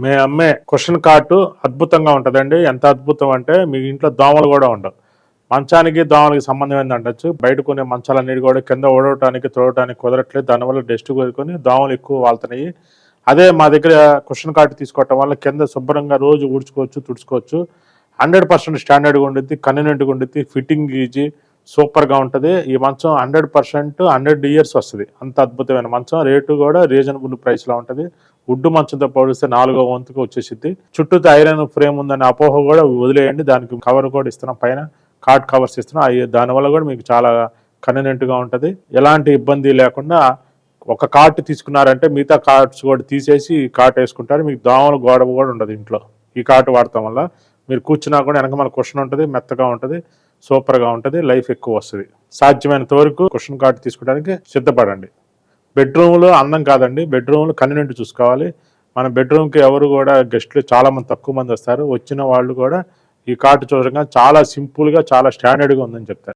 మేము అమ్మే కుషన్ కాటు అద్భుతంగా ఉంటుందండి. ఎంత అద్భుతం అంటే మీ ఇంట్లో దోమలు కూడా ఉండవు. మంచానికి దోమలకి సంబంధం ఏంది అంటచ్చు. బయట కొనే మంచాలన్నిటి కూడా కింద ఓడవటానికి తోడటానికి కుదరట్లేదు. దానివల్ల డస్ట్ కోరుకొని దోమలు ఎక్కువ వాళ్తున్నాయి. అదే మా దగ్గర కుషన్ కాటు తీసుకోవటం వల్ల కింద శుభ్రంగా రోజు ఊడ్చుకోవచ్చు, తుడుచుకోవచ్చు. 100% స్టాండర్డ్గా ఉండిద్ది, కన్వీనియంట్గా ఉండిద్ది, ఫిట్టింగ్ ఈజీ, సూపర్గా ఉంటుంది. ఈ మంచం 100% 100 ఇయర్స్ వస్తుంది. అంత అద్భుతమైన మంచం. రేటు కూడా రీజనబుల్ ప్రైస్లో ఉంటుంది. వుడ్ మంచంతో పోలిస్తే 4వ వంతుకు వచ్చేసిద్ది. చుట్టూ ఐరన్ ఫ్రేమ్ ఉందనే అపోహ కూడా వదిలేయండి. దానికి కవర్ కూడా ఇస్తున్నాం, పైన కార్డ్ కవర్స్ ఇస్తున్నాం. అవి దానివల్ల కూడా మీకు చాలా కన్వీనియంట్గా ఉంటుంది. ఎలాంటి ఇబ్బంది లేకుండా ఒక కార్ట్ తీసుకున్నారంటే మిగతా కార్ట్స్ కూడా తీసేసి కార్ట్ వేసుకుంటారు. మీకు దోమల గోడ కూడా ఉండదు ఇంట్లో ఈ కార్ట్ వాడటం వల్ల. మీరు కూర్చున్నా కూడా వెనక మన కుషన్ ఉంటుంది, మెత్తగా ఉంటుంది, సూపర్గా ఉంటుంది, లైఫ్ ఎక్కువ వస్తుంది. సాధ్యమైనంత వరకు కుషన్ కార్ట్ తీసుకోవడానికి సిద్ధపడండి. బెడ్రూమ్లో అందం కాదండి, బెడ్రూమ్లో కన్వీనియంట్ చూసుకోవాలి. మన బెడ్రూమ్కి ఎవరు కూడా గెస్ట్లు చాలామంది తక్కువ మంది వస్తారు. వచ్చిన వాళ్ళు కూడా ఈ కార్ట్ చూడగా చాలా సింపుల్గా చాలా స్టాండర్డ్గా ఉందని చెప్తారు.